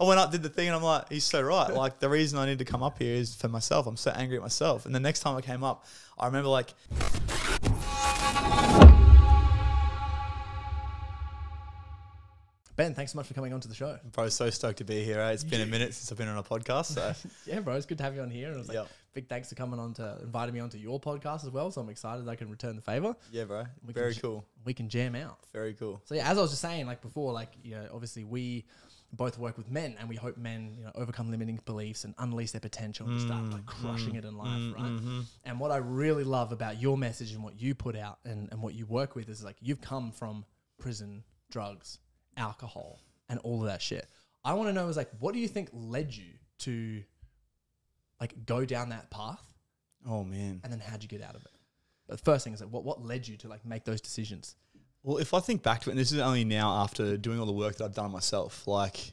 I went up, did the thing, and I'm like, he's so right. Like, the reason I need to come up here is for myself. I'm so angry at myself. And the next time I came up, I remember like... Ben, thanks so much for coming on to the show. Bro, so stoked to be here. Eh? It's been a minute since I've been on a podcast. So yeah, bro, it's good to have you on here. And it was like, big thanks for coming on to inviting me onto your podcast as well. So I'm excited I can return the favor. Yeah, bro. Very cool. We can jam out. Very cool. So yeah, as I was just saying, like before, like, you know, obviously we both work with men, and we hope men, you know, overcome limiting beliefs and unleash their potential and start like crushing it in life, right? And what I really love about your message and what you put out and what you work with is like, you've come from prison, drugs, alcohol, and all of that shit. I want to know is like, what do you think led you to like go down that path? Oh man. And then how'd you get out of it? But the first thing is like, what led you to like make those decisions? Well, if I think back to it, and this is only now after doing all the work that I've done on myself, like,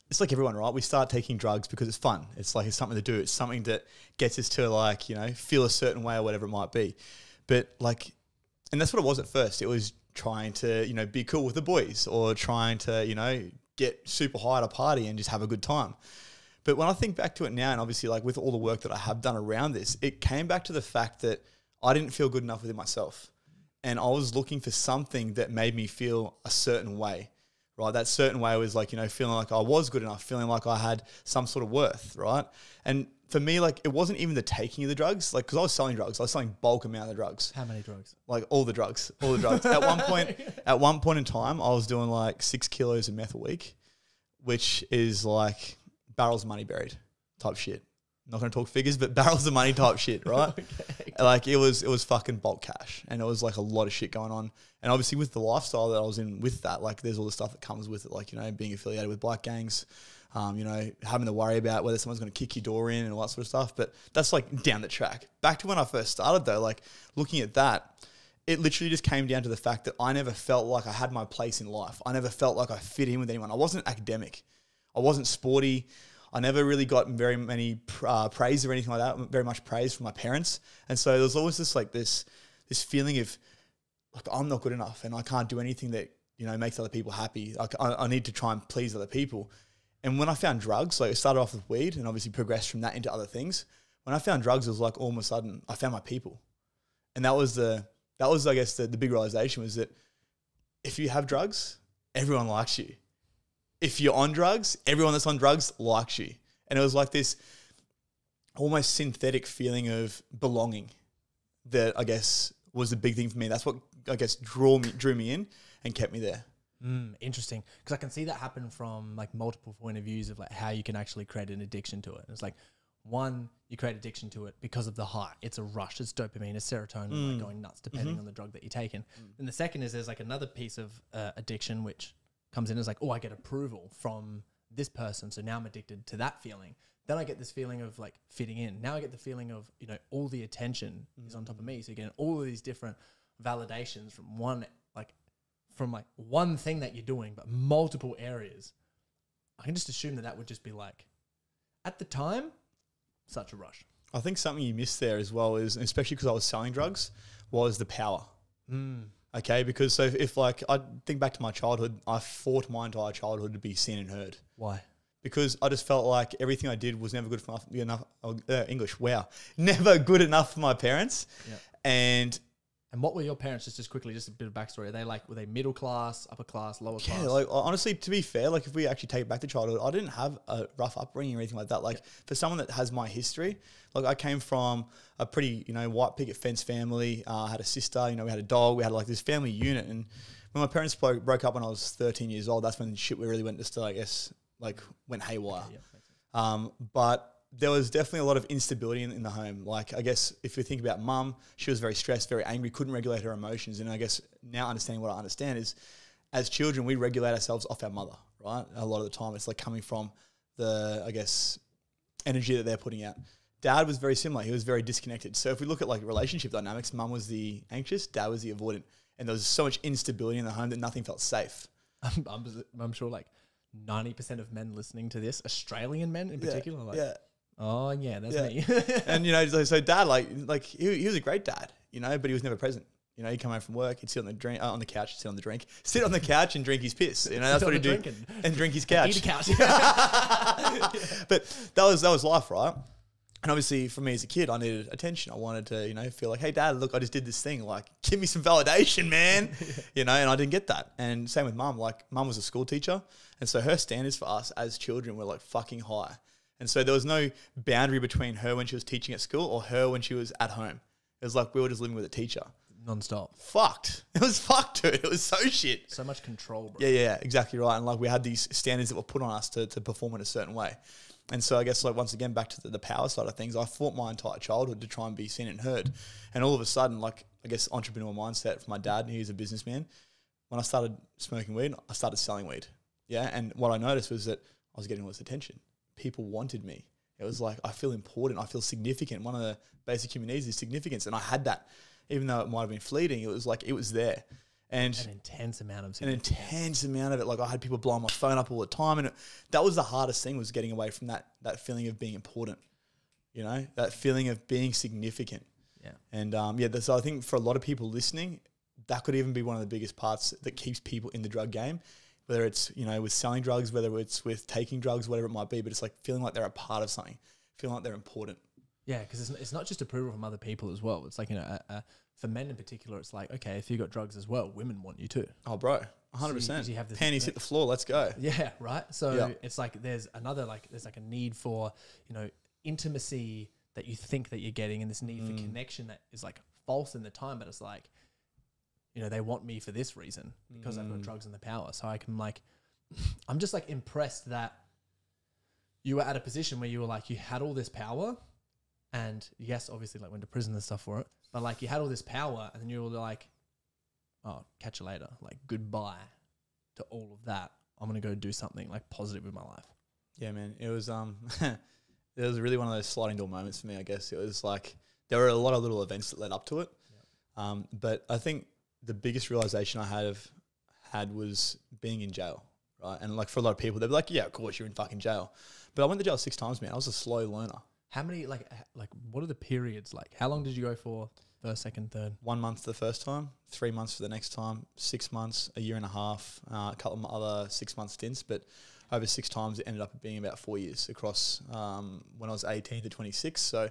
it's like everyone, right? We start taking drugs because it's fun. It's like, it's something to do. It's something that gets us to like, you know, feel a certain way or whatever it might be. But like, and that's what it was at first. It was trying to, you know, be cool with the boys or trying to, you know, get super high at a party and just have a good time. But when I think back to it now, and obviously like with all the work that I have done around this, it came back to the fact that I didn't feel good enough within myself. And I was looking for something that made me feel a certain way, right? That certain way was like, you know, feeling like I was good enough, feeling like I had some sort of worth, right? And for me, like, it wasn't even the taking of the drugs, like, because I was selling drugs. I was selling bulk amount of drugs. How many drugs? Like all the drugs. At one point in time, I was doing like 6 kilos of meth a week, which is like barrels of money buried type shit. Not going to talk figures, but barrels of money type shit, right? Okay. Like it was fucking bulk cash, and it was like a lot of shit going on. And obviously with the lifestyle that I was in with that, like there's all the stuff that comes with it, like, you know, being affiliated with bike gangs, you know, having to worry about whether someone's going to kick your door in and all that sort of stuff. But that's like down the track. Back to when I first started though, like looking at that, it literally just came down to the fact that I never felt like I had my place in life. I never felt like I fit in with anyone. I wasn't academic. I wasn't sporty. I never really got very many praise or anything like that, very much praise from my parents. And so there was always this like this feeling of like, I'm not good enough and I can't do anything that, you know, makes other people happy. Like I need to try and please other people. And when I found drugs, like it started off with weed and obviously progressed from that into other things. When I found drugs, it was like all of a sudden I found my people. And that was I guess the big realization was that if you have drugs, everyone likes you. If you're on drugs, everyone that's on drugs likes you. And it was like this almost synthetic feeling of belonging that I guess was the big thing for me. That's what I guess drew me in and kept me there. Interesting. Because I can see that happen from like multiple point of views of like how you can actually create an addiction to it. And it's like, one, you create addiction to it because of the high. It's a rush. It's dopamine. It's serotonin, like going nuts depending on the drug that you're taking. And the second is there's like another piece of addiction which comes in as like, oh, I get approval from this person, so now I'm addicted to that feeling. Then I get this feeling of like fitting in. Now I get the feeling of, you know, all the attention is on top of me. So you're getting all of these different validations from one thing that you're doing, but multiple areas. I can just assume that would just be like, at the time, such a rush. I think something you missed there as well is, especially because I was selling drugs, was the power. Okay, because so if like I think back to my childhood, I fought my entire childhood to be seen and heard. Why? Because I just felt like everything I did was never good enough. English, wow, never good enough for my parents. Yep. And what were your parents? Just quickly, just a bit of backstory. Were they middle class, upper class, lower class? Yeah, like honestly, to be fair, like if we actually take it back to childhood, I didn't have a rough upbringing or anything like that. Like for someone that has my history, like I came from a pretty, you know, white picket fence family. I had a sister, you know, we had a dog, we had like this family unit. And when my parents broke up when I was 13 years old, that's when shit really went I guess, like went haywire. Okay, yeah, but there was definitely a lot of instability in the home. Like, I guess if you think about mum, she was very stressed, very angry, couldn't regulate her emotions. And I guess now understanding what I understand is as children, we regulate ourselves off our mother, right? A lot of the time it's like coming from the, I guess, energy that they're putting out. Dad was very similar. He was very disconnected. So if we look at like relationship dynamics, mum was the anxious, dad was the avoidant. And there was so much instability in the home that nothing felt safe. I'm sure like 90% of men listening to this, Australian men in particular, like, oh yeah, that's me. And you know, so dad, like he was a great dad, you know, but he was never present. You know, he'd come home from work, he'd sit on the on the couch, sit on the couch and drink his piss. You know, that's what he'd do, and drink his couch. Eat a couch. But that was life, right? And obviously, for me as a kid, I needed attention. I wanted to, you know, feel like, hey, Dad, look, I just did this thing. Like, give me some validation, man. You know, and I didn't get that. And same with Mum. Like, Mum was a school teacher, and so her standards for us as children were like fucking high. And so there was no boundary between her when she was teaching at school or her when she was at home. It was like we were just living with a teacher. Non-stop. Fucked. It was fucked, dude. It was so shit. So much control, bro. Yeah, exactly right. And like we had these standards that were put on us to perform in a certain way. And so I guess like once again, back to the power side of things, I fought my entire childhood to try and be seen and heard. And all of a sudden, like I guess entrepreneurial mindset from my dad, he was a businessman. When I started smoking weed, I started selling weed. Yeah. And what I noticed was that I was getting all this attention. People wanted me. It was like, I feel important. I feel significant. One of the basic human needs is significance. And I had that. Even though it might have been fleeting, it was like, it was there. And an intense amount of it. Like I had people blowing my phone up all the time. And that was the hardest thing, was getting away from that feeling of being important, you know, that feeling of being significant. Yeah. And so I think for a lot of people listening, that could even be one of the biggest parts that keeps people in the drug game, whether it's, you know, with selling drugs, whether it's with taking drugs, whatever it might be, but it's like feeling like they're a part of something, feeling like they're important. Yeah, because it's not just approval from other people as well. It's like, you know, for men in particular, it's like, okay, if you got drugs as well, women want you too. Oh, bro, 100%. So you have this panties hit the floor, let's go. Yeah, right? So it's like there's a need for, you know, intimacy that you think that you're getting, and this need for connection that is like false in the time, but it's like, you know, they want me for this reason because I've got drugs and the power. So I can like, I'm just like impressed that you were at a position where you were like, you had all this power. And yes, obviously, like went to prison and stuff for it. But like you had all this power, and then you were like, "Oh, catch you later." Like goodbye to all of that. I'm gonna go do something like positive with my life. Yeah, man. It was it was really one of those sliding door moments for me. I guess it was like there were a lot of little events that led up to it. Yeah. But I think the biggest realization I had was being in jail, right? And like for a lot of people, they'd be like, "Yeah, of course you're in fucking jail." But I went to jail 6 times, man. I was a slow learner. How many, like what are the periods like? How long did you go for? First, second, third? 1 month the first time, 3 months for the next time, 6 months, a year and a half, a couple of other 6 month stints. But over 6 times, it ended up being about 4 years across when I was 18 to 26. So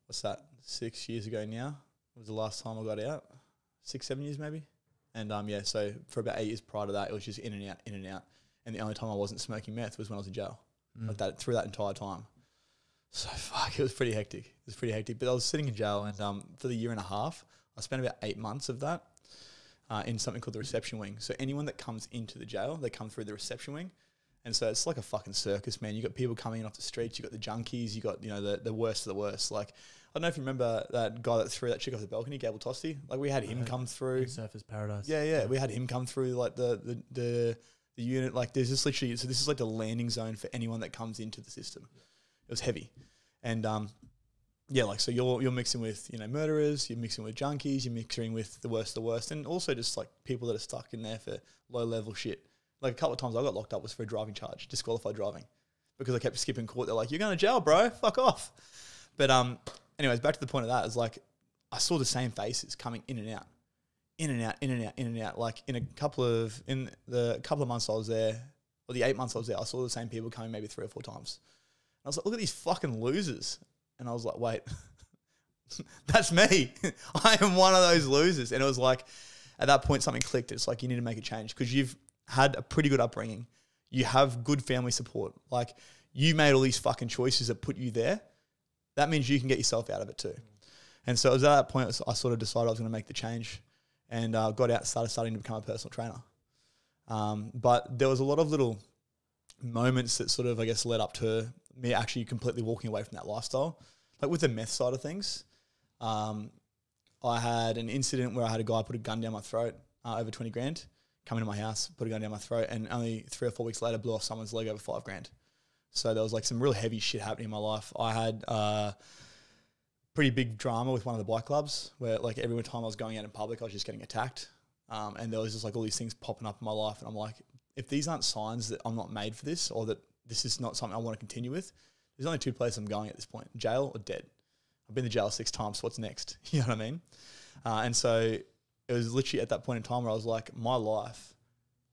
what's that, 6 years ago now was the last time I got out. 6, 7 years maybe. And so for about 8 years prior to that, it was just in and out, in and out. And the only time I wasn't smoking meth was when I was in jail. Like that, through that entire time. So fuck, it was pretty hectic. But I was sitting in jail, and for the year and a half, I spent about 8 months of that in something called the reception wing. So anyone that comes into the jail, they come through the reception wing. And so it's like a fucking circus, man. You got people coming in off the streets, you got the junkies, you got, you know, the worst of the worst. Like, I don't know if you remember that guy that threw that chick off the balcony, Gable Tosti. Like, we had him come through. Surfers Paradise. Yeah. We had him come through, like, the unit. Like, there's just literally, so this is like the landing zone for anyone that comes into the system. It was heavy. And like, so you're mixing with, you know, murderers, you're mixing with junkies, you're mixing with the worst of the worst, and also just like people that are stuck in there for low level shit. Like a couple of times I got locked up was for a driving charge, disqualified driving, because I kept skipping court. They're like, "You're going to jail, bro. Fuck off." But anyways, back to the point of that is like, I saw the same faces coming in and out, in and out, in and out, in and out. Like in the couple of months I was there, or the 8 months I was there, I saw the same people coming maybe 3 or 4 times. I was like, look at these fucking losers. And I was like, wait, that's me. I am one of those losers. And it was like, at that point, something clicked. It's like, you need to make a change because you've had a pretty good upbringing. You have good family support. Like, you made all these fucking choices that put you there. That means you can get yourself out of it too. And so it was at that point I sort of decided I was going to make the change, and got out and starting to become a personal trainer. But there was a lot of little moments that sort of, I guess, led up to me actually completely walking away from that lifestyle. Like with the meth side of things, I had an incident where I had a guy put a gun down my throat, over 20 grand, come into my house, put a gun down my throat, and only 3 or 4 weeks later blew off someone's leg over 5 grand. So there was like some real heavy shit happening in my life. I had pretty big drama with one of the bike clubs where like every time I was going out in public, I was just getting attacked. And there was just like all these things popping up in my life. And I'm like, if these aren't signs that I'm not made for this, or that this is not something I want to continue with, there's only 2 places I'm going at this point, jail or dead. I've been to jail 6 times, so what's next? You know what I mean? And so it was literally at that point in time where I was like, my life,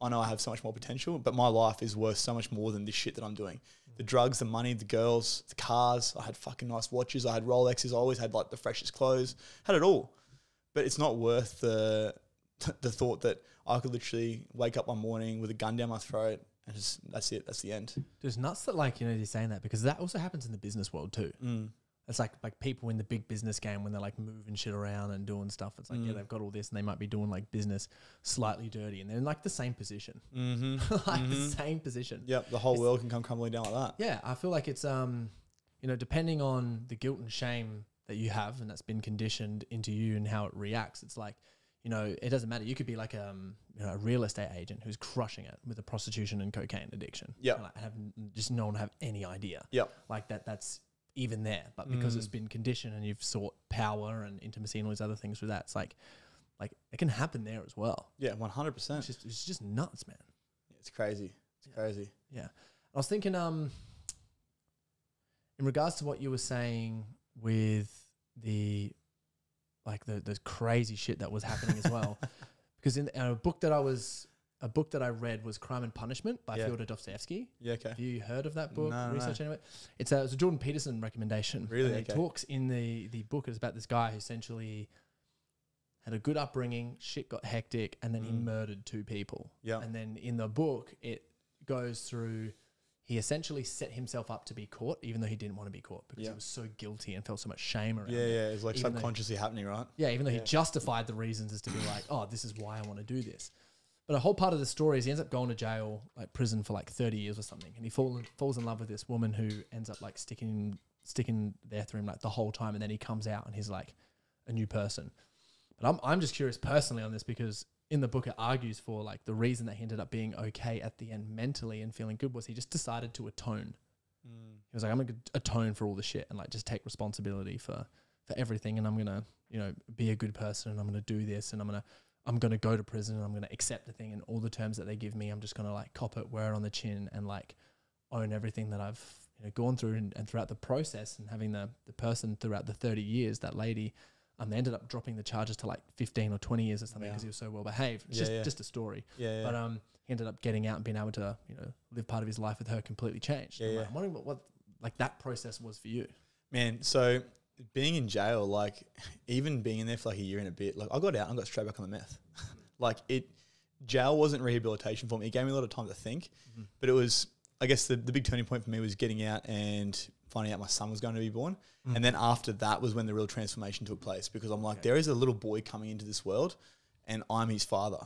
I know I have so much more potential, but my life is worth so much more than this shit that I'm doing. The drugs, the money, the girls, the cars. I had fucking nice watches. I had Rolexes. I always had like the freshest clothes. Had it all. But it's not worth the thought that I could literally wake up one morning with a gun down my throat and just, that's it. That's the end. It's nuts that like, you're saying that, because that also happens in the business world too. It's like people in the big business game when they're like moving shit around and doing stuff. It's like, yeah, they've got all this and they might be doing like business slightly dirty and they're in like the same position. The same position. Yep. The whole world can come crumbling down like that. Yeah. I feel like it's, depending on the guilt and shame that you have and that's been conditioned into you and how it reacts, it's like, it doesn't matter. You could be like a real estate agent who's crushing it with a prostitution and cocaine addiction. Yeah. And have just no one have any idea. Yeah. Like that's even there, but because it's been conditioned and you've sought power and intimacy and all these other things with that, it's like it can happen there as well. Yeah, 100%. It's just nuts, man. Yeah, it's crazy. It's crazy. Yeah. I was thinking, in regards to what you were saying with the crazy shit that was happening as well, because in a book that I read was Crime and Punishment by Fyodor Dostoevsky. Yeah, okay. Have you heard of that book? No, Research into it? It's a Jordan Peterson recommendation. Really? And he talks in the book, it's about this guy who essentially had a good upbringing, shit got hectic, and then he murdered 2 people. Yeah. And then in the book, it goes through, he essentially set himself up to be caught, even though he didn't want to be caught because he was so guilty and felt so much shame around it. Yeah, it's like even subconsciously happening, right? Yeah, even though he justified the reasons as to be like, oh, this is why I want to do this. But a whole part of the story is he ends up going to jail, like prison for like 30 years or something. And he falls in love with this woman who ends up like sticking there through him like the whole time. And then he comes out and he's like a new person. But I'm just curious personally on this, because in the book it argues for like the reason that he ended up being okay at the end mentally and feeling good was he just decided to atone. He was like, I'm going to atone for all the shit and like just take responsibility for everything. And I'm going to, be a good person and I'm going to do this and I'm going to go to prison and I'm going to accept the thing and all the terms that they give me. I'm just going to like cop it, wear it on the chin and like own everything that I've gone through and throughout the process, and having the person throughout the 30 years, that lady, they ended up dropping the charges to like 15 or 20 years or something because he was so well behaved. It's just a story. Yeah. But he ended up getting out and being able to, live part of his life with her completely changed. Yeah. I'm wondering what like that process was for you. Man, so being in jail, like even being in there for like a year and a bit, like I got out and got straight back on the meth. Jail wasn't rehabilitation for me. It gave me a lot of time to think, but it was, I guess the big turning point for me was getting out and finding out my son was going to be born. And then after that was when the real transformation took place, because I'm like, there is a little boy coming into this world and I'm his father.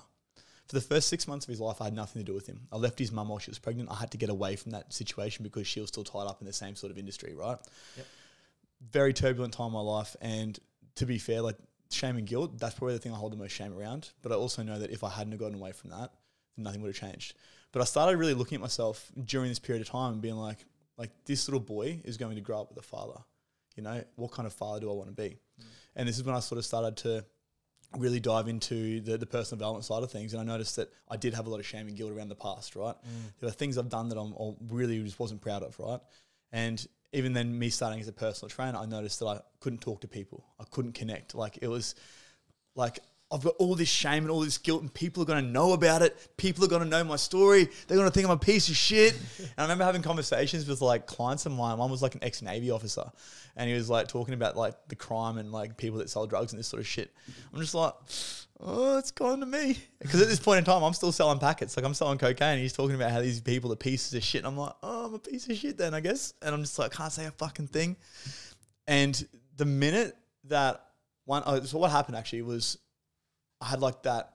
For the first 6 months of his life, I had nothing to do with him. I left his mum while she was pregnant. I had to get away from that situation because she was still tied up in the same sort of industry, right? Yep. Very turbulent time in my life. And to be fair, like shame and guilt, that's probably the thing I hold the most shame around. But I also know that if I hadn't gotten away from that, then nothing would have changed. But I started really looking at myself during this period of time and being like this little boy is going to grow up with a father. What kind of father do I want to be? And this is when I sort of started to really dive into the personal development side of things. And I noticed that I did have a lot of shame and guilt around the past, right? There were things I've done that I really just wasn't proud of, right? And even then, me starting as a personal trainer, I noticed that I couldn't talk to people. I couldn't connect. Like it was like, I've got all this shame and all this guilt and people are going to know about it. People are going to know my story. They're going to think I'm a piece of shit. And I remember having conversations with like clients of mine. One was like an ex-Navy officer and he was like talking about like the crime and like people that sell drugs and this sort of shit. I'm just like, oh, it's gone to me. Because at this point in time, I'm still selling packets. Like I'm selling cocaine and he's talking about how these people are pieces of shit. And I'm like, oh, I'm a piece of shit then, I guess. And I'm just like, can't say a fucking thing. And the minute that so what happened actually was, I had like that,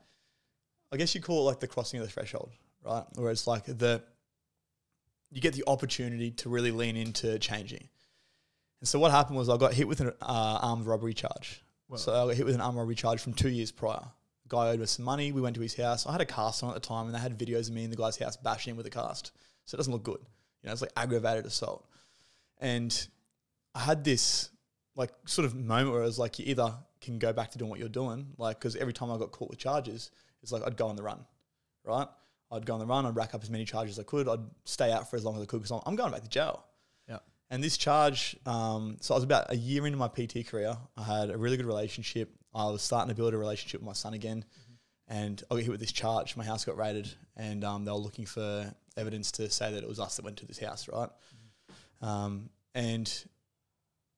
I guess you call it like the crossing of the threshold, right? Where it's like you get the opportunity to really lean into changing. And so what happened was I got hit with an armed robbery charge. Wow. So I got hit with an armed robbery charge from 2 years prior. The guy owed us some money. We went to his house. I had a cast on at the time and they had videos of me in the guy's house bashing him with a cast. So it doesn't look good. It's like aggravated assault. And I had this like sort of moment where I was like, you either can go back to doing what you're doing, like, because every time I got caught with charges, it's like I'd go on the run, right? I'd go on the run, I'd rack up as many charges as I could, I'd stay out for as long as I could because I'm going back to jail. Yeah. And this charge, so I was about a year into my PT career. I had a really good relationship. I was starting to build a relationship with my son again, and I got hit with this charge. My house got raided, and they were looking for evidence to say that it was us that went to this house, right? And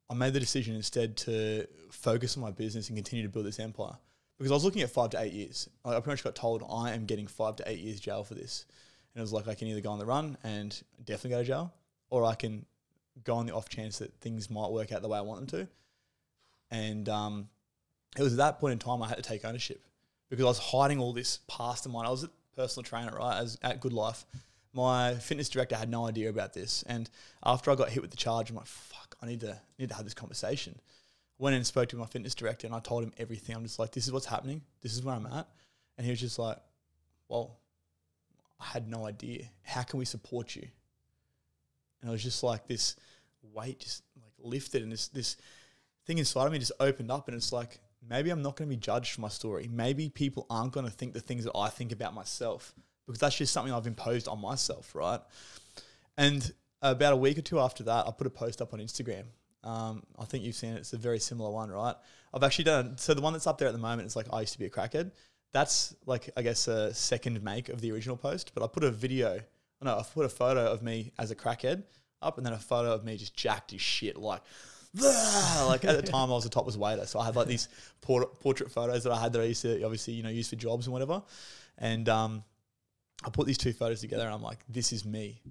I made the decision instead to focus on my business and continue to build this empire, because I was looking at 5 to 8 years. I pretty much got told I am getting 5 to 8 years jail for this. And it was like, I can either go on the run and definitely go to jail, or I can go on the off chance that things might work out the way I want them to. And it was at that point in time I had to take ownership, because I was hiding all this past of mine. I was a personal trainer, right, at Good Life. My fitness director had no idea about this. And after I got hit with the charge, I'm like, fuck, I need to have this conversation. Went in and spoke to my fitness director, and I told him everything. I'm just like, this is what's happening. This is where I'm at. And he was just like, well, I had no idea. How can we support you? And it was just like this weight just like lifted, and this thing inside of me just opened up, and it's like, maybe I'm not going to be judged for my story. Maybe people aren't going to think the things that I think about myself, because that's just something I've imposed on myself, right? And about a week or two after that, I put a post up on Instagram. I think you've seen it. It's a very similar one, right? I've actually done, so the one that's up there at the moment is like, I used to be a crackhead. That's like, I guess, a second make of the original post. But I put a photo of me as a crackhead up, and then a photo of me just jacked as shit. Like at the time I was the topless waiter. So I had like these portrait photos that I had that I used to obviously, use for jobs and whatever. And I put these two photos together, and I'm like, this is me,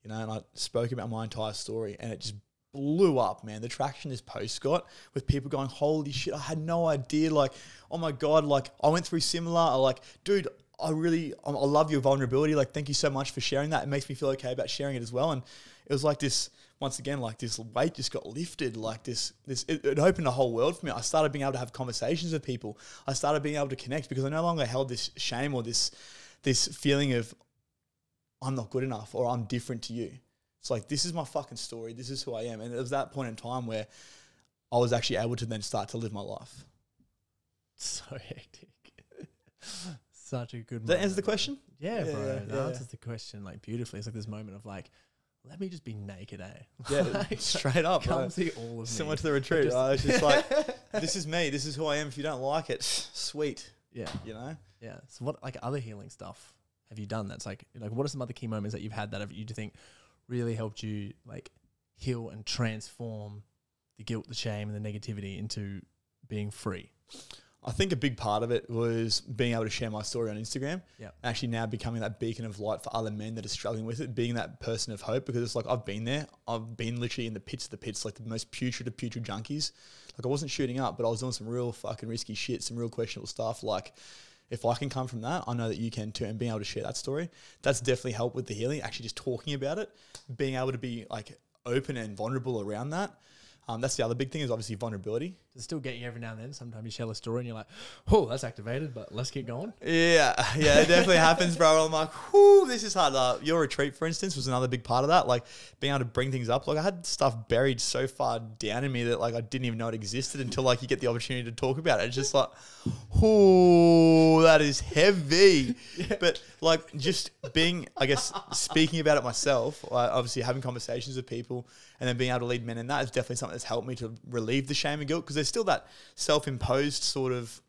and I spoke about my entire story, and it just blew up, man. The traction this post got, with people going, holy shit, I had no idea. Like, oh my God, like I went through similar. I like, dude, I love your vulnerability. Like, thank you so much for sharing that. It makes me feel okay about sharing it as well. And it was like this, once again, like this weight just got lifted, like it opened a whole world for me. I started being able to have conversations with people. I started being able to connect, because I no longer held this shame or this feeling of I'm not good enough or I'm different to you. It's like, this is my fucking story. This is who I am. And it was that point in time where I was actually able to then start to live my life. So hectic. Such a good moment. Does that answer the question? Yeah, bro. That answers the question like beautifully. It's like this moment of like, let me just be naked, eh? Yeah, like, straight up. Come bro. see all of me. Similar to the retreat. Right? It's just like, this is me. This is who I am. If you don't like it, sweet. Yeah. Yeah. So what like other healing stuff have you done? That's like what are some other key moments that you've had that have you think really helped you like heal and transform the guilt, the shame, and the negativity into being free? I think a big part of it was being able to share my story on Instagram. Yeah. Actually now becoming that beacon of light for other men that are struggling with it, being that person of hope, because it's like, I've been there. I've been literally in the pits of the pits, like the most putrid of putrid junkies. Like, I wasn't shooting up, but I was doing some real fucking risky shit, some real questionable stuff. Like, if I can come from that, I know that you can too. And being able to share that story, that's definitely helped with the healing. Actually just talking about it, being able to be like open and vulnerable around that. That's the other big thing, is obviously vulnerability. Does it still get you every now and then? Sometimes you share a story and you're like, oh, that's activated, but let's keep going. Yeah, it definitely happens, bro. I'm like, whoo, this is hard. Your retreat, for instance, was another big part of that. Like, being able to bring things up. Like, I had stuff buried so far down in me that like I didn't even know it existed until like you get the opportunity to talk about it. It's just like, whoo, that is heavy. Yeah. But like, just being, I guess, speaking about it myself, obviously having conversations with people, and then being able to lead men in that is definitely something that's helped me to relieve the shame and guilt, because there's still that self-imposed sort of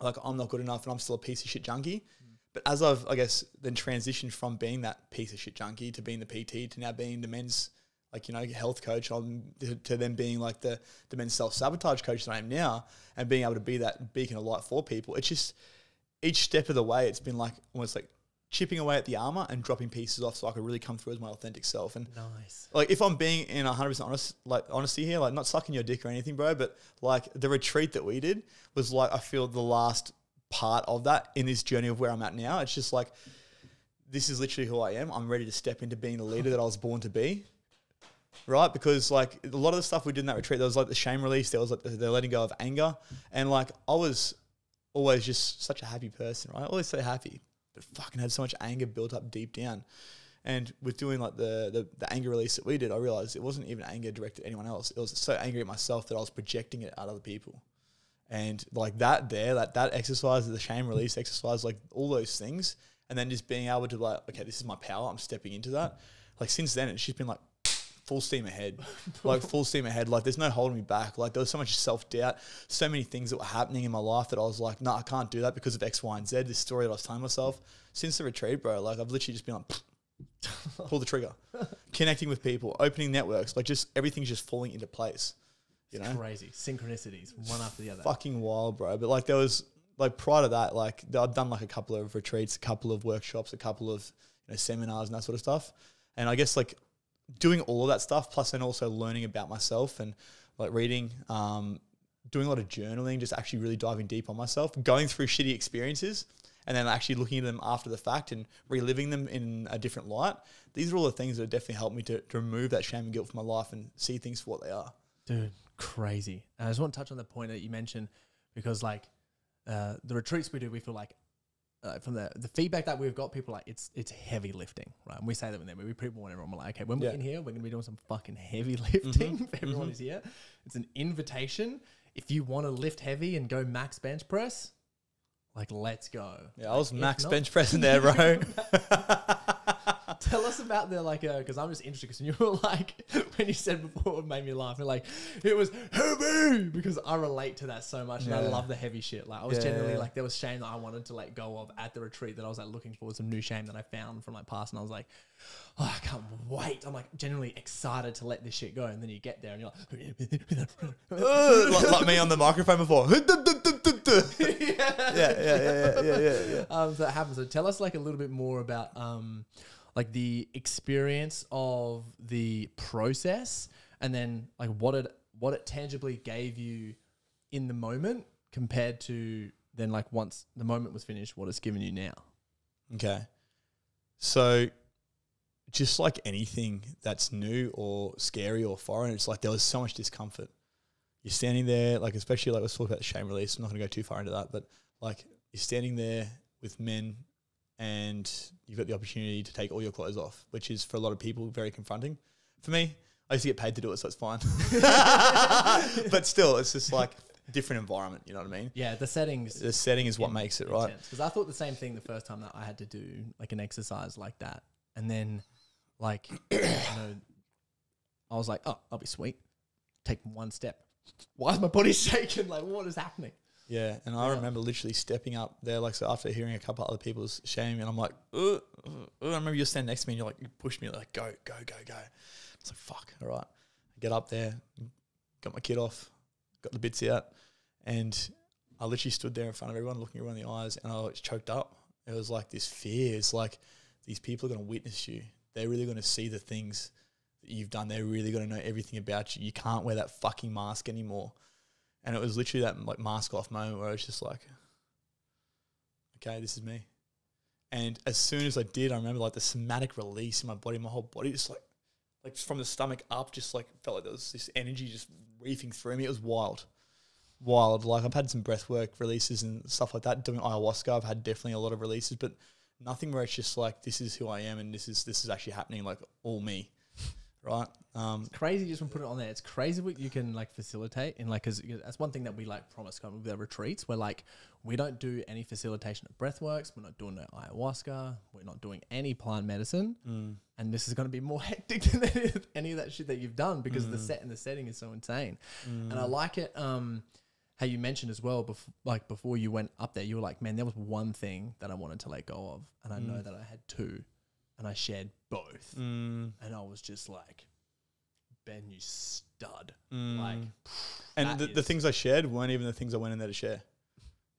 like, I'm not good enough and I'm still a piece of shit junkie. But as I've, I guess, then transitioned from being that piece of shit junkie to being the PT to now being the men's, like, health coach, to then being like the men's self-sabotage coach that I am now, and being able to be that beacon of light for people. It's just each step of the way, it's been like almost like chipping away at the armor and dropping pieces off so I could really come through as my authentic self. And nice. Like, if I'm being in 100% honesty here, like, not sucking your dick or anything, bro, but like the retreat that we did was like, I feel the last part of that in this journey of where I'm at now. It's just like, this is literally who I am. I'm ready to step into being the leader that I was born to be. Right? Because like a lot of the stuff we did in that retreat, there was like the shame release, there was like the letting go of anger. And like, I was always just such a happy person, right? Always so happy, but fucking had so much anger built up deep down. And with doing like the anger release that we did, I realized it wasn't even anger directed at anyone else. It was so angry at myself that I was projecting it at other people. And like that exercise, the shame release exercise, like all those things. And then just being able to like, okay, this is my power. I'm stepping into that. Like since then, it's just been like full steam ahead, like full steam ahead. Like there's no holding me back. Like there was so much self-doubt, so many things that were happening in my life that I was like, no, I can't do that because of X, Y, and Z. This story that I was telling myself since the retreat, bro, like I've literally just been like, pull the trigger, connecting with people, opening networks, like just everything's just falling into place. You know, crazy synchronicities, one after the other. Fucking wild, bro. But like there was like prior to that, like I've done like a couple of retreats, a couple of workshops, a couple of seminars and that sort of stuff. And I guess like doing all of that stuff, plus then also learning about myself and like reading, doing a lot of journaling, just actually really diving deep on myself, going through shitty experiences and then actually looking at them after the fact and reliving them in a different light. These are all the things that have definitely helped me to remove that shame and guilt from my life and see things for what they are. Dude, crazy. And I just want to touch on the point that you mentioned because like the retreats we do, we feel like from the feedback that we've got, people like it's heavy lifting, right? And we say that when we people want everyone, we're like, okay, when we're in here, we're gonna be doing some fucking heavy lifting. If everyone is here, it's an invitation. If you want to lift heavy and go max bench press, like let's go. Yeah, I was max bench pressing there, bro. Tell us about the like, because I'm just interested because you were like, when you said before, it made me laugh. You're like, it was heavy because I relate to that so much and I love the heavy shit. Like I was generally like, there was shame that I wanted to let go of at the retreat that I was like looking for some new shame that I found from like past. And I was like, oh, I can't wait. I'm like genuinely excited to let this shit go. And then you get there and you're like, like me on the microphone before. yeah. So that happens. So tell us like a little bit more about like the experience of the process, and then like what it tangibly gave you in the moment compared to then like once the moment was finished, what it's given you now. Okay, so just like anything that's new or scary or foreign, it's like there was so much discomfort. You're standing there, like especially like let's talk about the shame release. I'm not going to go too far into that, but like you're standing there with men and you've got the opportunity to take all your clothes off, which is for a lot of people very confronting. For me, I used to get paid to do it, so it's fine. But still, it's just like a different environment, you know what I mean? Yeah, the setting is what makes it, right? Because I thought the same thing the first time that I had to do like an exercise like that. And then like, you know, I was like, oh, I'll be sweet. Take one step. Why is my body shaking? Like, what is happening? Yeah, and I remember literally stepping up there, like, so after hearing a couple of other people's shame, and I'm like, I remember you standing next to me, and you're like, you pushed me, like, go. It's like, fuck, all right. I get up there, got my kit off, got the bits out, and I literally stood there in front of everyone, looking everyone in the eyes, and I was choked up. It was like this fear. It's like, these people are going to witness you. They're really going to see the things that you've done. They're really going to know everything about you. You can't wear that fucking mask anymore. And it was literally that like mask off moment where I was just like, okay, this is me. And as soon as I did, I remember like the somatic release in my body, my whole body just like from the stomach up, just like felt like there was this energy just reefing through me. It was wild. Like I've had some breath work releases and stuff like that. Doing ayahuasca, I've had definitely a lot of releases, but nothing where it's just like, this is who I am and this is actually happening, like all me. Right. It's crazy just when put it on there. It's crazy what you can like facilitate in like, cause that's one thing that we like promise kind of with our retreats. Where like, we don't do any facilitation of breath works. We're not doing no ayahuasca. We're not doing any plant medicine. And this is going to be more hectic than any of that shit that you've done because the setting is so insane. And I like it. How you mentioned as well, before you went up there, you were like, man, there was one thing that I wanted to let go of. And I know that I had two. And I shared both. And I was just like, Ben, you stud. Like, and the things I shared weren't even the things I went in there to share.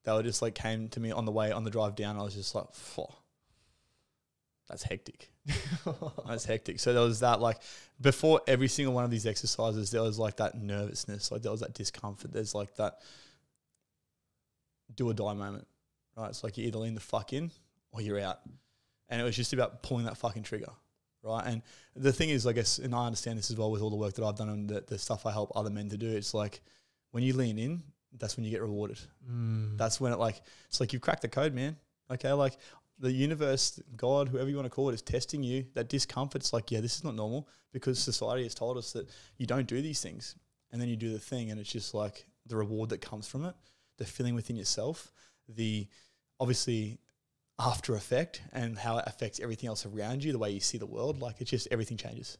They were just like came to me on the drive down. I was just like, that's hectic. That's hectic. So there was that, like, before every single one of these exercises, there was like that nervousness. Like there was that discomfort. There's like that do or die moment, right? It's like you either lean the fuck in or you're out. And it was just about pulling that fucking trigger, right? And the thing is, I guess, and I understand this as well with all the work that I've done and the stuff I help other men to do, it's like when you lean in, that's when you get rewarded. That's when it's like you've cracked the code, man. Okay, like the universe, God, whoever you want to call it, is testing you. That discomfort's like, yeah, this is not normal because society has told us that you don't do these things. And then you do the thing and it's just like the reward that comes from it, the feeling within yourself, the obviously after effect and how it affects everything else around you, the way you see the world, like it's just everything changes.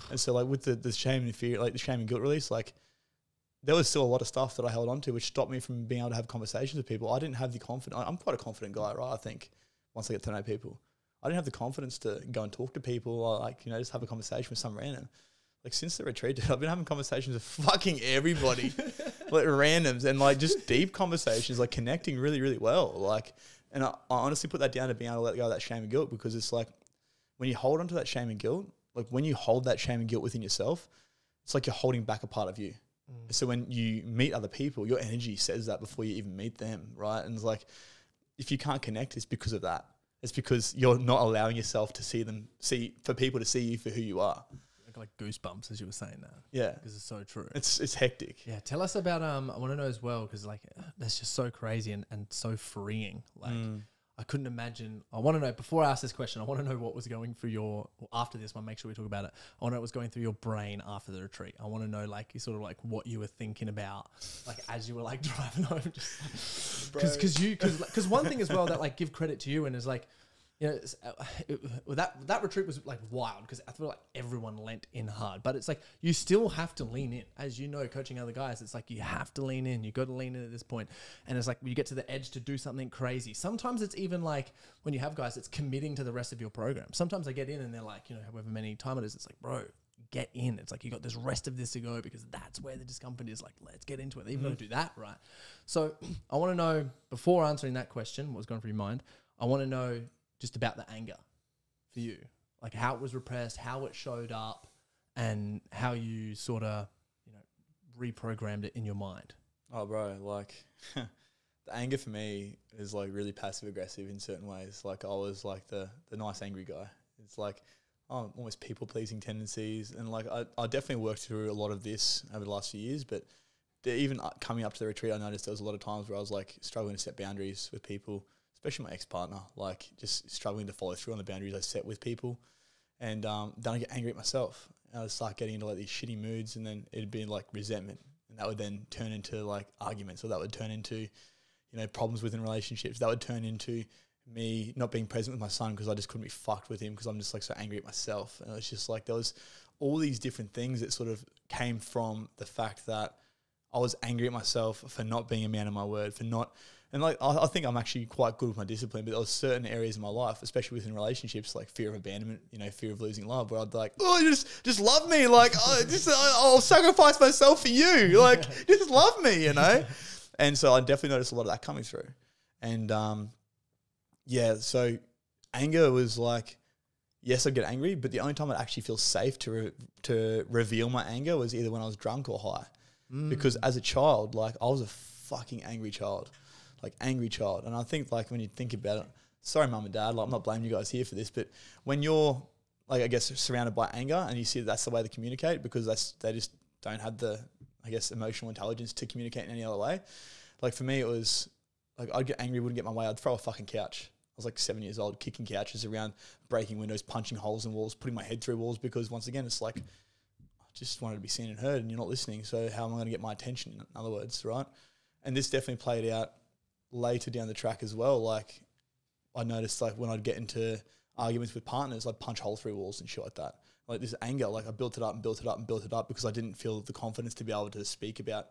And so like with the shame and fear, like the shame and guilt release, like there was still a lot of stuff that I held on to, which stopped me from being able to have conversations with people. I didn't have the confidence. I'm quite a confident guy, right? I think once I get to know people, I didn't have the confidence to go and talk to people or like, you know, just have a conversation with some random. Like since the retreat, dude, I've been having conversations with fucking everybody, like randoms, and like just deep conversations, like connecting really, really well. Like, and I honestly put that down to being able to let go of that shame and guilt, because it's like when you hold onto that shame and guilt, like when you hold that shame and guilt within yourself, it's like you're holding back a part of you. So when you meet other people, your energy says that before you even meet them, right? And it's like, if you can't connect, it's because of that. It's because you're not allowing yourself to for people to see you for who you are. Like goosebumps as you were saying that. Yeah. Because it's so true. It's hectic. Yeah. Tell us about, I want to know as well, because like that's just so crazy and so freeing. Like I couldn't imagine. I want to know, before I ask this question, I want to know what was going through after this one, make sure we talk about it. I want to know what was going through your brain after the retreat. I want to know like sort of like what you were thinking about, like as you were like driving home. Because one thing as well that like give credit to you and is like, you know, that retreat was like wild because I feel like everyone lent in hard, but it's like you still have to lean in. As you know, coaching other guys, it's like you have to lean in. You got to lean in at this point, and it's like you get to the edge to do something crazy. Sometimes it's even like when you have guys, it's committing to the rest of your program. Sometimes they get in and they're like, you know, however many time it is, it's like, bro, get in. It's like you got this rest of this to go because that's where the discomfort is. Like, let's get into it. They've got to do that, right? So I want to know, before answering that question, what was going through your mind, I want to know just about the anger for you, like how it was repressed, how it showed up, and how you sort of, you know, reprogrammed it in your mind. Oh, bro, like the anger for me is like really passive aggressive in certain ways. Like I was like the nice angry guy. It's like almost people pleasing tendencies, and like I definitely worked through a lot of this over the last few years. But even coming up to the retreat, I noticed there was a lot of times where I was like struggling to set boundaries with people, especially my ex-partner, like just struggling to follow through on the boundaries I set with people. And then I get angry at myself. And I'd start getting into like these shitty moods, and then it'd be like resentment. And that would then turn into like arguments, or that would turn into, you know, problems within relationships. That would turn into me not being present with my son because I just couldn't be fucked with him because I'm just like so angry at myself. And it's just like there was all these different things that sort of came from the fact that I was angry at myself for not being a man of my word, for not... And like, I think I'm actually quite good with my discipline, but there was certain areas in my life, especially within relationships, like fear of abandonment, you know, fear of losing love, where I'd be like, oh, just love me. Like, I'll sacrifice myself for you. Like, just love me, you know? And so I definitely noticed a lot of that coming through. And yeah, so anger was like, yes, I'd get angry, but the only time I'd actually feel safe to reveal my anger was either when I was drunk or high. Because as a child, like I was a fucking angry child. Like angry child. And I think like when you think about it, sorry mum and dad, like I'm not blaming you guys here for this, but when you're like, I guess, surrounded by anger and you see that's the way they communicate, because they just don't have the, I guess, emotional intelligence to communicate in any other way. Like for me, it was like I'd get angry, wouldn't get my way, I'd throw a fucking couch. I was like 7 years old, kicking couches around, breaking windows, punching holes in walls, putting my head through walls, because once again, it's like I just wanted to be seen and heard, and you're not listening, so how am I going to get my attention, in other words, right? And this definitely played out later down the track as well. Like I noticed like when I'd get into arguments with partners, I'd punch holes through walls and shit like that. Like this anger, like I built it up and built it up and built it up because I didn't feel the confidence to be able to speak about,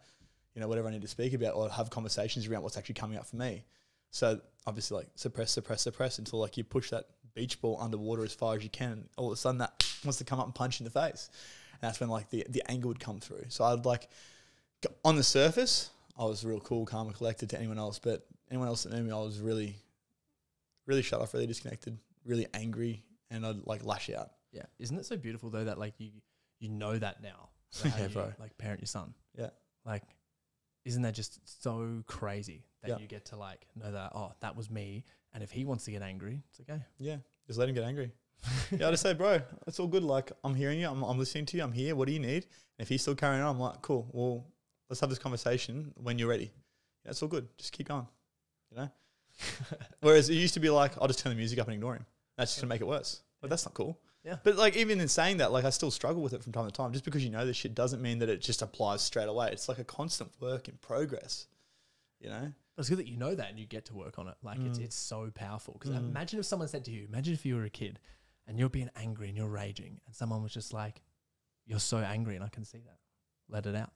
you know, whatever I need to speak about, or have conversations around what's actually coming up for me. So obviously like suppress until like you push that beach ball underwater as far as you can. And all of a sudden that wants to come up and punch you in the face. And that's when like the anger would come through. So I'd like, on the surface, I was real cool, calm and collected to anyone else, but anyone else that knew me, I was really, really shut off, really disconnected, really angry, and I'd like lash out. Yeah. Isn't it so beautiful though that like you know that now? Yeah, bro. Like parent your son. Yeah. Like, isn't that just so crazy that you get to like know that, oh, that was me, and if he wants to get angry, it's okay. Yeah. Just let him get angry. Yeah, I just say, bro, it's all good. Like I'm hearing you, I'm listening to you, I'm here. What do you need? And if he's still carrying on, I'm like, cool. Well, let's have this conversation when you're ready. Yeah, it's all good. Just keep going, you know? Whereas it used to be like, I'll just turn the music up and ignore him. That's just going to make it worse. But that's not cool. Yeah. But like even in saying that, like I still struggle with it from time to time. Just because you know this shit doesn't mean that it just applies straight away. It's like a constant work in progress, you know? It's good that you know that and you get to work on it. Like it's so powerful. Because imagine if someone said to you, imagine if you were a kid and you're being angry and you're raging and someone was just like, you're so angry, and I can see that. Let it out.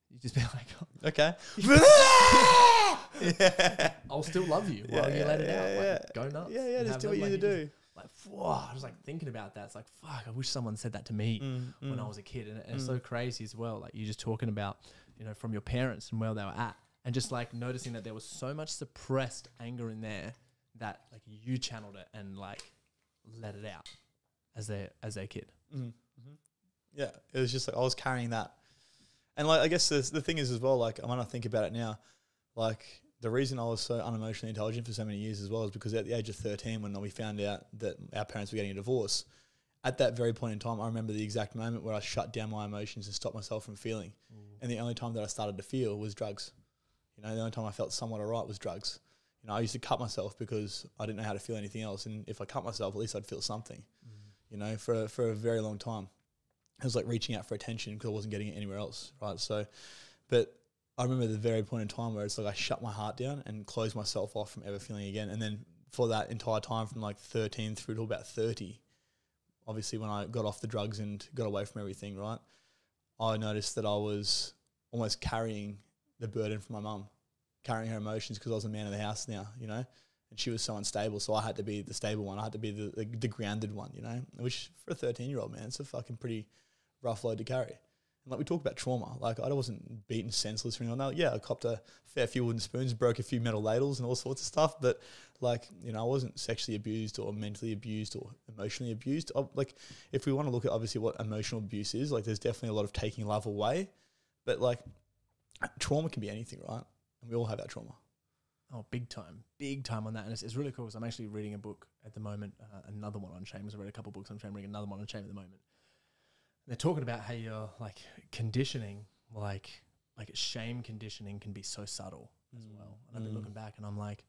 You just be like, Okay. I'll still love you while you let it out. Like, go nuts. Yeah, just do what you need to do. Like, I was like thinking about that. It's like, fuck, I wish someone said that to me when I was a kid. And it's so crazy as well. Like, you're just talking about, you know, from your parents and where they were at. And just like noticing that there was so much suppressed anger in there that like you channeled it and like let it out as their kid. Yeah, it was just like I was carrying that. And like I guess the thing is as well, like when I think about it now, like the reason I was so unemotionally intelligent for so many years as well is because at the age of 13, when we found out that our parents were getting a divorce, at that very point in time, I remember the exact moment where I shut down my emotions and stopped myself from feeling. And the only time that I started to feel was drugs. You know, the only time I felt somewhat alright was drugs. You know, I used to cut myself because I didn't know how to feel anything else. And if I cut myself, at least I'd feel something, you know, for a very long time. It was like reaching out for attention because I wasn't getting it anywhere else, right? So, but I remember the very point in time where it's like I shut my heart down and closed myself off from ever feeling again. And then for that entire time from like 13 through to about 30, obviously when I got off the drugs and got away from everything, right, I noticed that I was almost carrying the burden from my mum, carrying her emotions because I was the man of the house now, you know, and she was so unstable. So I had to be the stable one. I had to be the grounded one, you know, which for a 13-year-old, man, it's a fucking pretty rough load to carry. And like we talk about trauma, like I wasn't beaten senseless or anything like that. Yeah, I copped a fair few wooden spoons, broke a few metal ladles and all sorts of stuff. But like, you know, I wasn't sexually abused or mentally abused or emotionally abused. Like if we want to look at obviously what emotional abuse is, like there's definitely a lot of taking love away. But like trauma can be anything, right? And we all have that trauma. Oh, big time on that. And it's really cool because I'm actually reading a book at the moment, another one on shame. Because I read a couple of books on shame, reading another one on shame at the moment. And they're talking about how you're like conditioning, like shame conditioning can be so subtle as well. And I've been looking back and I'm like,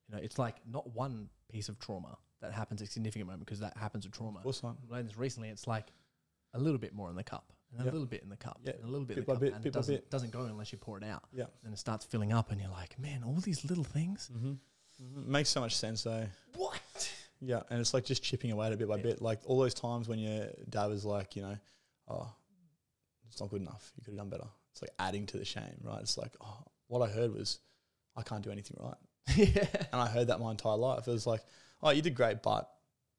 you know, it's like not one piece of trauma that happens at a significant moment because that happens with trauma. Of course not. I learned this recently. It's like a little bit more in the cup. And a little bit in the cup, and a little bit in the cup, and it doesn't go unless you pour it out. Yeah, and it starts filling up, and you're like, man, all these little things. Makes so much sense, though. What? Yeah, and it's like just chipping away at it bit by bit. Like all those times when your dad was like, you know, oh, it's not good enough. You could have done better. It's like adding to the shame, right? It's like, oh, what I heard was, I can't do anything right. Yeah, and I heard that my entire life. It was like, oh, you did great, but,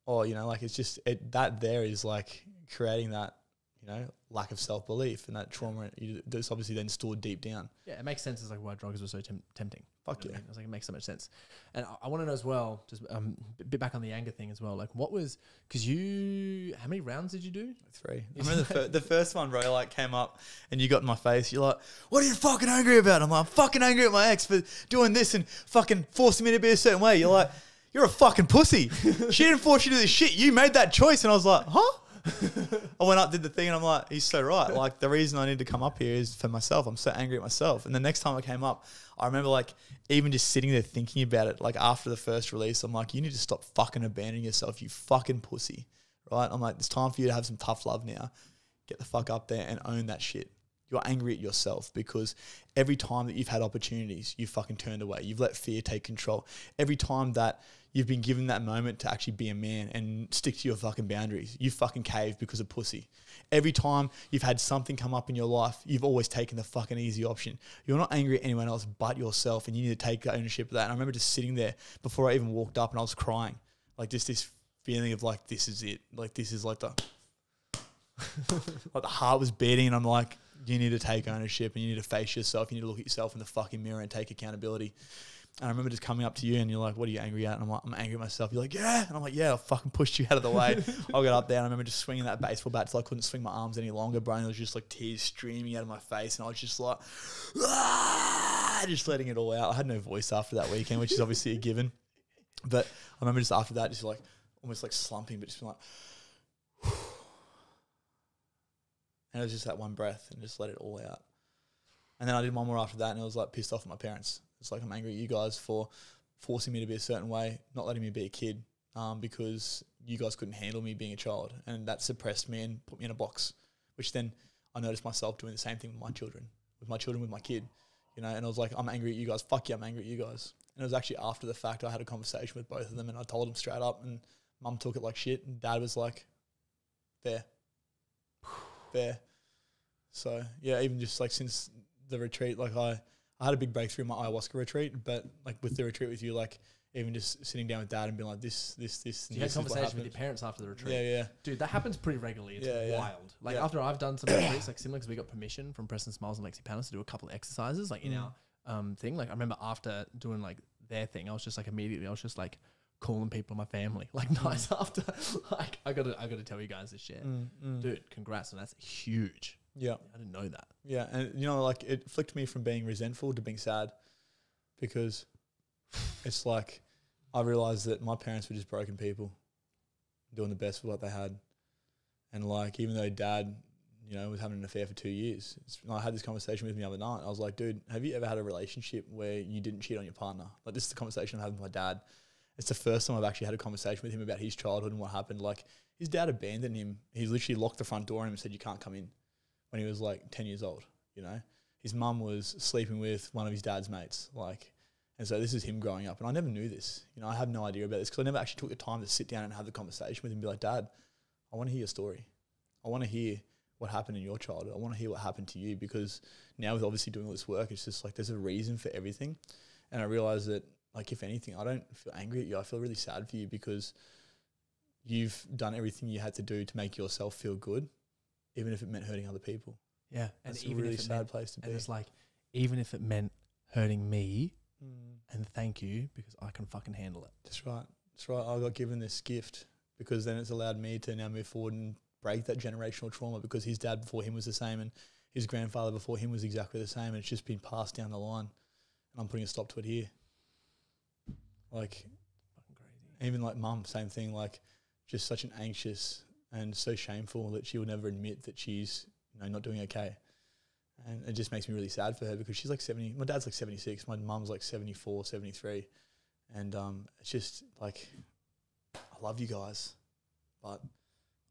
or you know, like it's just that there is like creating that, you know, lack of self-belief and that trauma that's obviously then stored deep down. Yeah, it makes sense as like why drugs were so tempting. Fuck you know yeah. I mean? It's like it makes so much sense. And I want to know as well, just a bit back on the anger thing as well, like what was, because how many rounds did you do? 3. I remember the first one, bro, like came up and you got in my face. You're like, what are you fucking angry about? I'm like, I'm fucking angry at my ex for doing this and fucking forcing me to be a certain way. You're like, you're a fucking pussy. She didn't force you to do this shit. You made that choice. And I was like, huh? I went up, did the thing, and I'm like, he's so right. Like, the reason I need to come up here is for myself. I'm so angry at myself. And the next time I came up, I remember, like, even just sitting there thinking about it, like, after the first release, I'm like, you need to stop fucking abandoning yourself, you fucking pussy, right? I'm like, it's time for you to have some tough love now. Get the fuck up there and own that shit. You're angry at yourself because every time that you've had opportunities, you've fucking turned away. You've let fear take control. Every time that you've been given that moment to actually be a man and stick to your fucking boundaries, you fucking caved because of pussy. Every time you've had something come up in your life, you've always taken the fucking easy option. You're not angry at anyone else but yourself, and you need to take ownership of that. And I remember just sitting there before I even walked up and I was crying. Like just this feeling of like, this is it. Like this is like the like the heart was beating and I'm like, you need to take ownership and you need to face yourself. You need to look at yourself in the fucking mirror and take accountability. And I remember just coming up to you and you're like, what are you angry at? And I'm like, I'm angry at myself. You're like, yeah. And I'm like, yeah, I fucking pushed you out of the way. I got up there and I remember just swinging that baseball bat till I couldn't swing my arms any longer, bro. And it was just like tears streaming out of my face. And I was just like, just letting it all out. I had no voice after that weekend, which is obviously a given. But I remember just after that, just like almost like slumping, but just being like, and it was just that one breath and just let it all out. And then I did one more after that and it was like pissed off at my parents. It's like, I'm angry at you guys for forcing me to be a certain way, not letting me be a kid, because you guys couldn't handle me being a child. And that suppressed me and put me in a box, which then I noticed myself doing the same thing with my children, with my kid, you know, and I was like, I'm angry at you guys. Fuck yeah, I'm angry at you guys. And it was actually after the fact I had a conversation with both of them and I told them straight up and mum took it like shit and dad was like, fair. despair. So yeah, even just like since the retreat, like I had a big breakthrough in my ayahuasca retreat, but like with the retreat with you, like even just sitting down with dad and being like this. You had conversations with your parents after the retreat. Yeah. Dude, that happens pretty regularly. It's wild. Like after I've done some retreats, like similar, because we got permission from Preston Smiles and Lexi Panis to do a couple of exercises, like in our thing. Like I remember after doing like their thing, I was just like immediately, I was just like calling people in my family, like nights after. Like I gotta tell you guys this shit, dude. Congrats, and that's huge. Yeah, I didn't know that. Yeah, and you know, like it flicked me from being resentful to being sad, because it's like I realized that my parents were just broken people doing the best with what they had. And like, even though dad, you know, was having an affair for 2 years, I had this conversation with me the other night. I was like, dude, have you ever had a relationship where you didn't cheat on your partner? Like, this is the conversation I'm having with my dad. It's the first time I've actually had a conversation with him about his childhood and what happened. Like, his dad abandoned him. He literally locked the front door on him and said, you can't come in, when he was like 10 years old, you know? His mum was sleeping with one of his dad's mates, like. And so this is him growing up. And I never knew this. You know, I had no idea about this because I never actually took the time to sit down and have the conversation with him and be like, Dad, I want to hear your story. I want to hear what happened in your childhood. I want to hear what happened to you, because now with obviously doing all this work, it's just like there's a reason for everything. And I realized that, like, if anything, I don't feel angry at you. I feel really sad for you because you've done everything you had to do to make yourself feel good, even if it meant hurting other people. Yeah. That's a really sad place to be. And it's like, even if it meant hurting me, and thank you, because I can fucking handle it. That's right. That's right. I got given this gift because then it's allowed me to now move forward and break that generational trauma, because his dad before him was the same and his grandfather before him was exactly the same, and it's just been passed down the line. And I'm putting a stop to it here. Like, fucking crazy. Even like mum, same thing. Like, just such an anxious and so shameful that she would never admit that she's, you know, not doing okay. And it just makes me really sad for her, because she's like 70. My dad's like 76. My mum's like 74, 73. And it's just like, I love you guys, but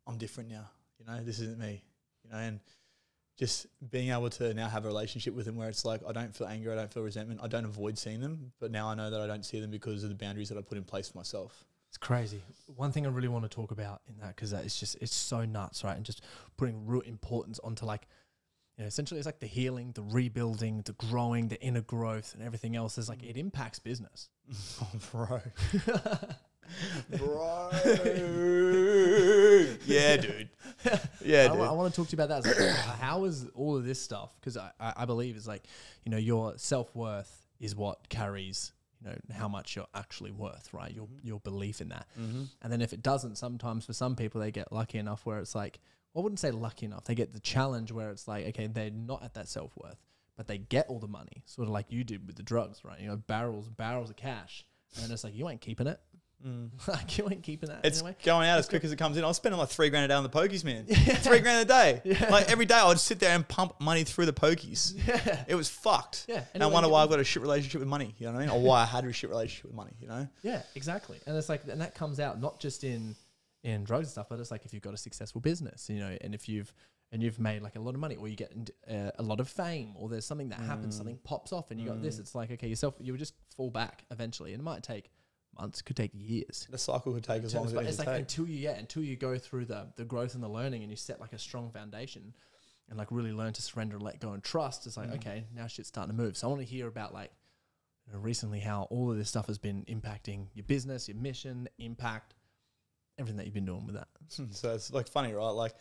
I'm different now. You know, this isn't me. You know, and just being able to now have a relationship with them where it's like, I don't feel anger, I don't feel resentment, I don't avoid seeing them, but now I know that I don't see them because of the boundaries that I put in place for myself. It's crazy. One thing I really want to talk about in that, because it's just, it's so nuts, right? And just putting real importance onto, like, you know, essentially it's like the healing, the rebuilding, the growing, the inner growth and everything else is like, it impacts business. Oh, bro. Bro. Yeah, dude. Yeah, dude. I want to talk to you about that. It's like, how is all of this stuff? Because I believe it's like, you know, your self-worth is what carries, you know, how much you're actually worth, right? Your belief in that. And then if it doesn't, sometimes for some people, they get lucky enough where it's like, well, I wouldn't say lucky enough. They get the challenge where it's like, okay, they're not at that self-worth, but they get all the money, sort of like you did with the drugs, right? You know, barrels of cash. And it's like, you ain't keeping it. Like, you ain't keeping that. It's anyway. going out as quick as it comes in. I was spending like $3 grand a day on the pokies, man. $3 grand a day. Like, every day I would sit there and pump money through the pokies. It was fucked. And I wonder why I've got a shit relationship with money. You know what I mean? Or why I had a shit relationship with money, you know? Yeah, exactly. And it's like, and that comes out not just in drugs and stuff, but it's like if you've got a successful business, you know, and if you've made like a lot of money, or you get a lot of fame, or there's something that happens, something pops off and you got this, it's like, okay, you would just fall back eventually, and it might take months, could take years. The cycle could take as long as it it's like take. until you go through the growth and the learning, and you set like a strong foundation and like really learn to surrender and let go and trust. It's like, okay, now shit's starting to move. So I want to hear about, like, you know, recently how all of this stuff has been impacting your business, your mission, impact, everything that you've been doing with that. So it's like funny, right? Like,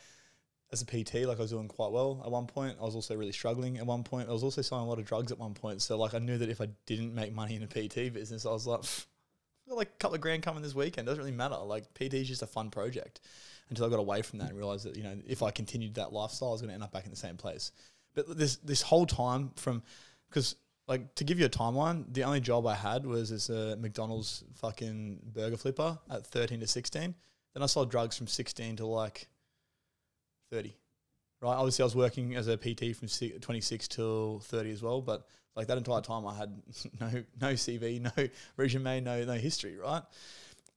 as a PT, like, I was doing quite well at one point. I was also really struggling at one point. I was also selling a lot of drugs at one point. So like, I knew that if I didn't make money in a PT business, I was like, I've got like a couple of grand coming this weekend. Doesn't really matter. Like, PT is just a fun project, until I got away from that and realized that, you know, if I continued that lifestyle, I was going to end up back in the same place. But this whole time because like, to give you a timeline, the only job I had was as a McDonald's fucking burger flipper at 13 to 16. Then I sold drugs from 16 to like 30, right? Obviously I was working as a PT from 26 till 30 as well. But like, that entire time I had no CV, no resume, no history, right?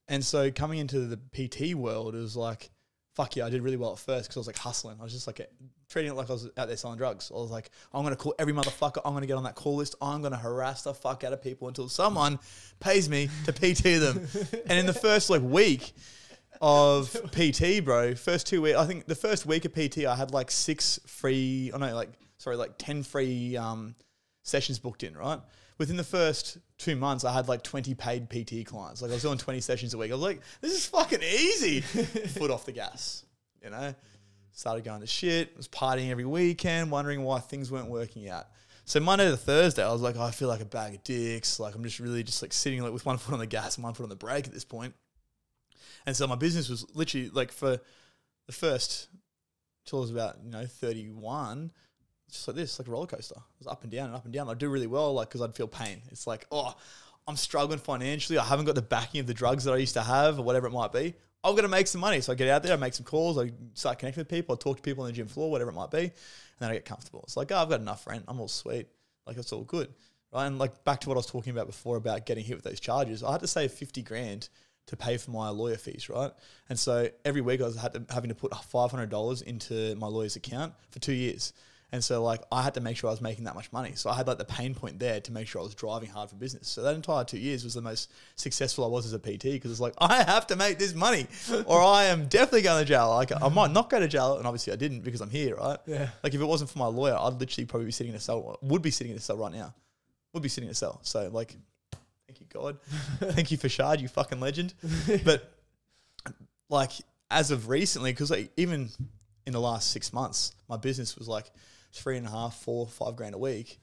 And so coming into the PT world, it was like, fuck yeah, I did really well at first because I was like hustling. I was just like treating it like I was out there selling drugs. I was like, I'm going to call every motherfucker. I'm going to get on that call list. I'm going to harass the fuck out of people until someone pays me to PT them. And in the first like week, of PT, bro. First 2 weeks, I think the first week of PT, I had like 10 free sessions booked in, right? Within the first 2 months, I had like 20 paid PT clients. Like I was doing 20 sessions a week. I was like, this is fucking easy. Foot off the gas, you know? Started going to shit. Was partying every weekend, wondering why things weren't working out. So Monday to Thursday, I was like, I feel like a bag of dicks. Like I'm just really just like sitting like with one foot on the gas and one foot on the brake at this point. And so my business was literally like for the first, till I was about, 31, just like this, like a roller coaster. It was up and down and up and down. I'd do really well, like, because I'd feel pain. It's like, oh, I'm struggling financially. I haven't got the backing of the drugs that I used to have or whatever it might be. I've got to make some money. So I get out there, I make some calls, I start connecting with people, I talk to people on the gym floor, whatever it might be, and then I get comfortable. It's like, oh, I've got enough rent. I'm all sweet. Like, it's all good. Right? And like back to what I was talking about before about getting hit with those charges, I had to save 50 grand to pay for my lawyer fees, right? And so every week I was having to put $500 into my lawyer's account for 2 years. And so like I had to make sure I was making that much money. So I had like the pain point there to make sure I was driving hard for business. So that entire 2 years was the most successful I was as a PT because it's like, I have to make this money or I am definitely going to jail. Like I might not go to jail, and obviously I didn't because I'm here, right? Yeah. Like if it wasn't for my lawyer, I'd literally probably be sitting in a cell, would be sitting in a cell right now. Would be sitting in a cell. So like, thank you, God. Thank you, Fashad, you fucking legend. But like as of recently, because like even in the last 6 months, my business was like 3.5, 4, 5 grand a week.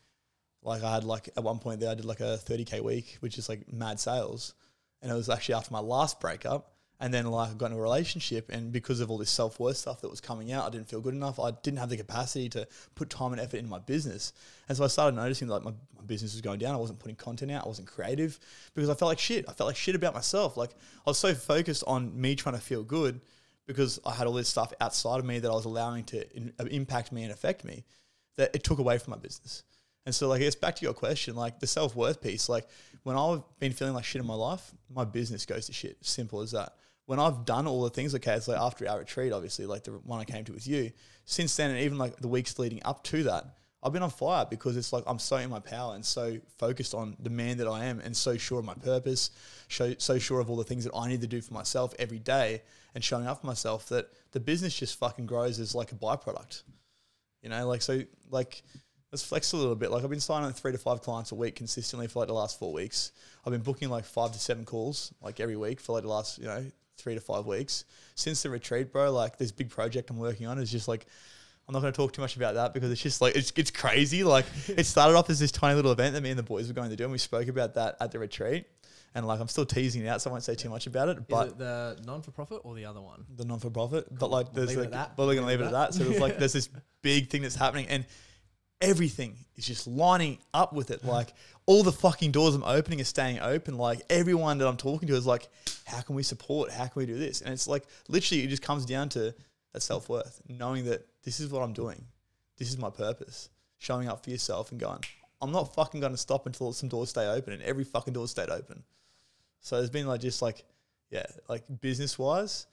Like I had like at one point there, I did like a 30K week, which is like mad sales. And it was actually after my last breakup. And then like I got into a relationship, and because of all this self-worth stuff that was coming out, I didn't feel good enough. I didn't have the capacity to put time and effort into my business. And so I started noticing like my business was going down. I wasn't putting content out. I wasn't creative because I felt like shit. I felt like shit about myself. Like I was so focused on me trying to feel good because I had all this stuff outside of me that I was allowing to impact me and affect me, that it took away from my business. And so like, I guess back to your question, like the self-worth piece, like when I've been feeling like shit in my life, my business goes to shit. Simple as that. When I've done all the things, okay, it's like after our retreat, obviously, like the one I came to with you, since then, and even like the weeks leading up to that, I've been on fire because it's like I'm so in my power and so focused on the man that I am and so sure of my purpose, so sure of all the things that I need to do for myself every day and showing up for myself that the business just fucking grows as like a byproduct. Like, so like, let's flex a little bit. Like I've been signing 3 to 5 clients a week consistently for like the last 4 weeks. I've been booking like 5 to 7 calls like every week for like the last, 3 to 5 weeks. Since the retreat, bro, like this big project I'm working on is just like, I'm not going to talk too much about that because it's just like, it's crazy. Like it started off as this tiny little event that me and the boys were going to do. And we spoke about that at the retreat. And like, I'm still teasing it out, so I won't say too much about it. But is it the non-for-profit or the other one? The non-for-profit. Cool. But like, there's like, but we're going to leave it at that. So it's like, there's this big thing that's happening and everything is just lining up with it. Like all the fucking doors I'm opening are staying open. Like everyone that I'm talking to is like, how can we support? How can we do this? And it's like, literally it just comes down to that self-worth, knowing that this is what I'm doing. This is my purpose. Showing up for yourself and going, I'm not fucking going to stop until some doors stay open, and every fucking door stayed open. So there's been like, just like, yeah, like business wise,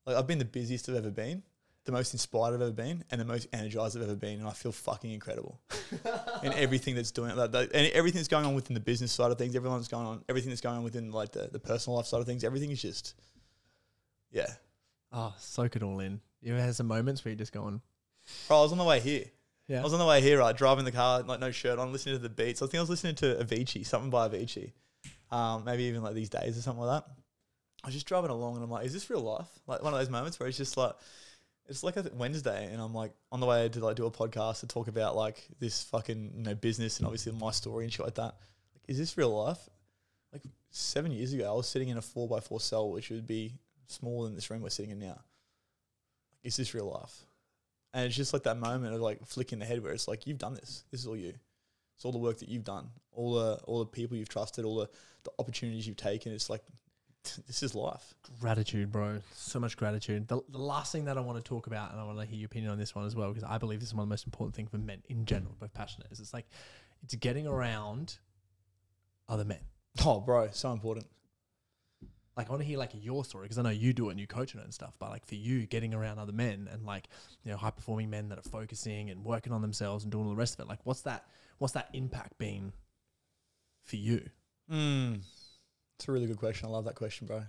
like I've been the busiest I've ever been, the most inspired I've ever been, and the most energized I've ever been. And I feel fucking incredible in everything that's doing and everything that's going on within the business side of things, everything that's going on within like the personal life side of things. Everything is just, yeah. Oh, soak it all in. You ever had some moments where you're just going, bro, I was on the way here. Yeah. I was on the way here, right, driving the car, like no shirt on, listening to the beats. I think I was listening to Avicii, something by Avicii. Maybe even like These Days or something like that. I was just driving along and I'm like, is this real life? Like one of those moments where it's just like, it's like a Wednesday and I'm like on the way to like do a podcast to talk about like this fucking, business and obviously my story and shit like that. Like, is this real life? Like 7 years ago, I was sitting in a 4x4 cell, which would be smaller than this room we're sitting in now. Is this real life? And it's just like that moment of like flicking the head where it's like, you've done this. This is all you. It's all the work that you've done. All the people you've trusted, all the opportunities you've taken. It's like, this is life. Gratitude, bro. So much gratitude. The last thing that I want to talk about, and I want to hear your opinion on this one as well, because I believe this is one of the most important things for men in general, both passionate, is it's like, it's getting around other men. Oh, bro, so important. Like, I want to hear like your story because I know you do it and you coach it and stuff, but like for you getting around other men and like, high performing men that are focusing and working on themselves and doing all the rest of it. Like what's that impact been for you? It's a really good question. I love that question, bro.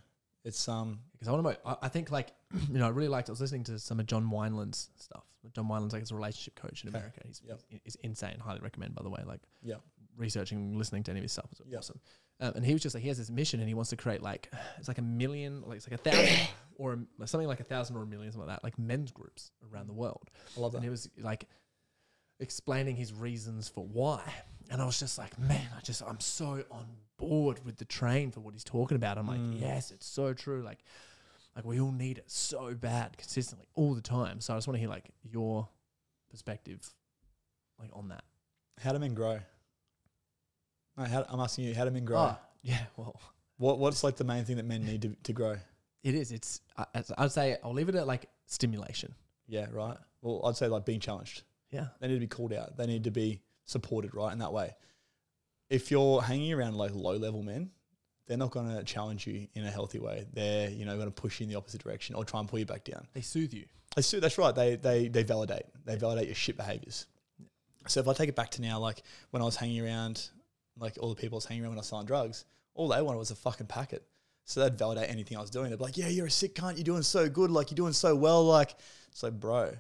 It's Because I think like, you know, I really liked, I was listening to some of John Wineland's stuff. John Wineland's like a relationship coach in America. He's insane. Highly recommend, by the way, like researching, listening to any of his stuff is awesome. And he was just like, he has this mission and he wants to create like, it's like 1 million, like it's like 1,000 or something like 1,000 or 1 million, something like that, like men's groups around the world. I love that. And he was like explaining his reasons for why. And I was just like, man, I'm so on board with the train for what he's talking about. I'm like, yes, it's so true. Like we all need it so bad, consistently, all the time. So I just want to hear like your perspective, like on that. How do men grow? I'm asking you, how do men grow? Oh, yeah, well, what's like the main thing that men need to grow? It is. It's. I'd say I'll leave it at like stimulation. Yeah, right. Well, I'd say like being challenged. Yeah, they need to be called out. They need to be supported, right? In that way. If you're hanging around like low level men, they're not going to challenge you in a healthy way. They're, you know, going to push you in the opposite direction or try and pull you back down. They soothe you. That's right. They validate. They validate your shit behaviors. Yeah. So if I take it back to now, like when I was hanging around, like all the people I was hanging around when I was selling drugs, all they wanted was a fucking packet. So they'd validate anything I was doing. They'd be like, yeah, you're a sick cunt. You're doing so good. Like, you're doing so well. Like, it's like, bro,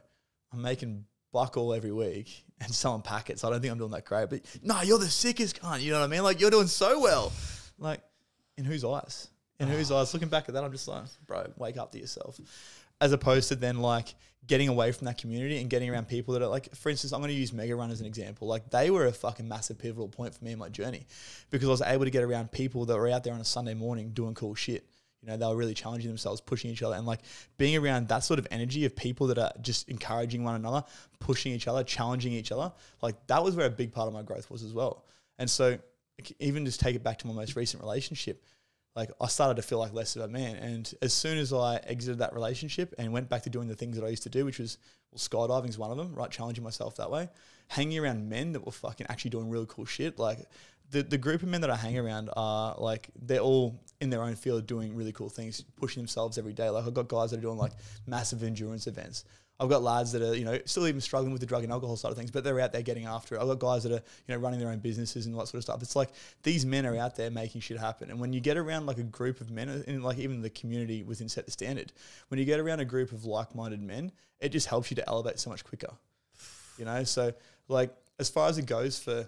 I'm making buckle every week and selling packets. I don't think I'm doing that great. But, no, you're the sickest cunt. You know what I mean? Like, you're doing so well. Like, in whose eyes? In whose eyes? Looking back at that, I'm just like, bro, wake up to yourself. As opposed to then, like, getting away from that community and getting around people that are like, for instance, I'm going to use Mega Run as an example. Like, they were a fucking massive pivotal point for me in my journey because I was able to get around people that were out there on a Sunday morning doing cool shit. You know, they were really challenging themselves, pushing each other, and like being around that sort of energy of people that are just encouraging one another, pushing each other, challenging each other. Like, that was where a big part of my growth was as well. And so even just take it back to my most recent relationship, like I started to feel like less of a man. And as soon as I exited that relationship and went back to doing the things that I used to do, which was, well, skydiving is one of them, right? Challenging myself that way. Hanging around men that were fucking actually doing really cool shit. Like the group of men that I hang around are like, they're all in their own field doing really cool things, pushing themselves every day. Like I've got guys that are doing like massive endurance events. I've got lads that are, you know, still even struggling with the drug and alcohol side of things, but they're out there getting after it. I've got guys that are, you know, running their own businesses and all that sort of stuff. It's like these men are out there making shit happen. And when you get around like a group of men, and like even the community within Set the Standard, when you get around a group of like-minded men, it just helps you to elevate so much quicker. You know, so like as far as it goes for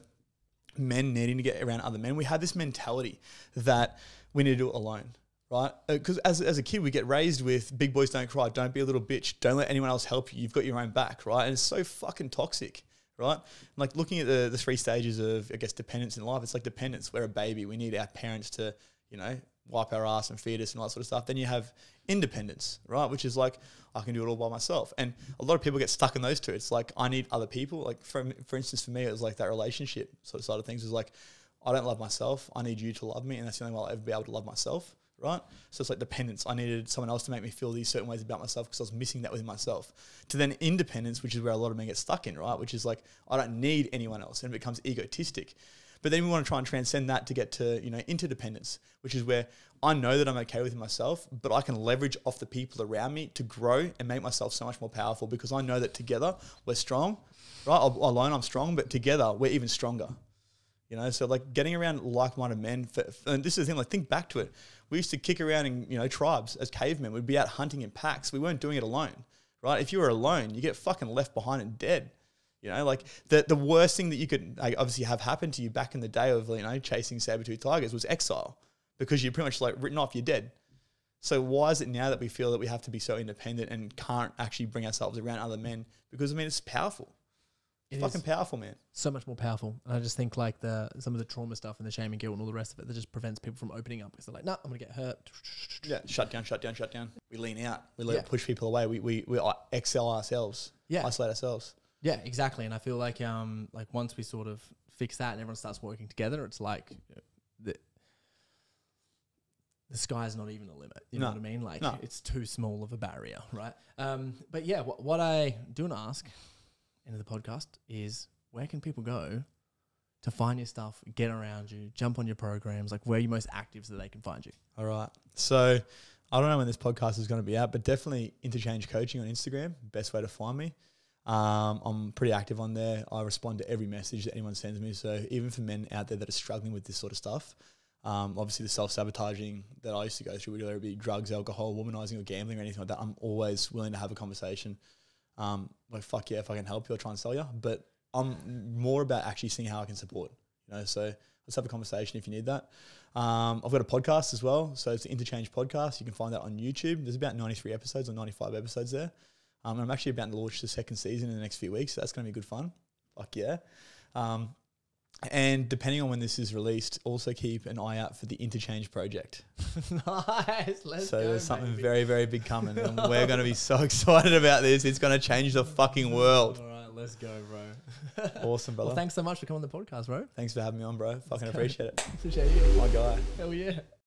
men needing to get around other men, we had this mentality that we need to do it alone. Right? Because as a kid, we get raised with big boys don't cry, don't be a little bitch, don't let anyone else help you, you've got your own back, right? And it's so fucking toxic, right? Like looking at the 3 stages of, I guess, dependence in life, it's like dependence. We're a baby. We need our parents to, you know, wipe our ass and feed us and all that sort of stuff. Then you have independence, right? Which is like, I can do it all by myself. And a lot of people get stuck in those two. It's like, I need other people. Like for instance, for me, it was like that relationship sort of side of things. It was like, I don't love myself. I need you to love me. And that's the only way I'll ever be able to love myself. Right? So it's like dependence. I needed someone else to make me feel these certain ways about myself because I was missing that within myself. To then independence, which is where a lot of men get stuck in, right? Which is like, I don't need anyone else, and it becomes egotistic. But then we want to try and transcend that to get to, you know, interdependence, which is where I know that I'm okay with myself, but I can leverage off the people around me to grow and make myself so much more powerful because I know that together we're strong, right? Alone I'm strong, but together we're even stronger. You know, so like getting around like-minded men, and this is the thing, like think back to it. We used to kick around in, you know, tribes as cavemen. We'd be out hunting in packs. We weren't doing it alone, right? If you were alone, you get fucking left behind and dead. You know, like the worst thing that you could like, obviously have happened to you back in the day of, you know, chasing saber-toothed tigers was exile because you're pretty much like written off, you're dead. So why is it now that we feel that we have to be so independent and can't actually bring ourselves around other men? Because I mean, it's powerful. It's fucking powerful, man. So much more powerful. And I just think like some of the trauma stuff and the shame and guilt and all the rest of it that just prevents people from opening up because they're like, no, I'm going to get hurt. Yeah, shut down. We lean out. We let it push people away. We excel ourselves. Yeah. Isolate ourselves. Yeah, exactly. And I feel like once we sort of fix that and everyone starts working together, it's like the sky's not even a limit. You know what I mean? Like it's too small of a barrier, right? But yeah, what I do want to ask into the podcast is where can people go to find your stuff, get around you, jump on your programs, like where you're most active so they can find you? All right. So I don't know when this podcast is going to be out, but definitely Interchange Coaching on Instagram, best way to find me. I'm pretty active on there. I respond to every message that anyone sends me. So even for men out there that are struggling with this sort of stuff, Obviously the self-sabotaging that I used to go through, whether it be drugs, alcohol, womanizing or gambling or anything like that, I'm always willing to have a conversation. Like, fuck yeah, if I can help you, I'll try and sell you. But I'm more about actually seeing how I can support, you know, so let's have a conversation if you need that. I've got a podcast as well. So it's the Interchange Podcast. You can find that on YouTube. There's about 93 episodes or 95 episodes there. And I'm actually about to launch the second season in the next few weeks. So that's going to be good fun. Fuck yeah. And depending on when this is released, also keep an eye out for the Interchange project. Nice. Let's so go, there's something baby. very, very big coming. And we're going to be so excited about this. It's going to change the fucking world. All right, let's go, bro. Awesome, brother. Well, thanks so much for coming on the podcast, bro. Thanks for having me on, bro. Fucking appreciate it. Appreciate you. My guy. Hell yeah.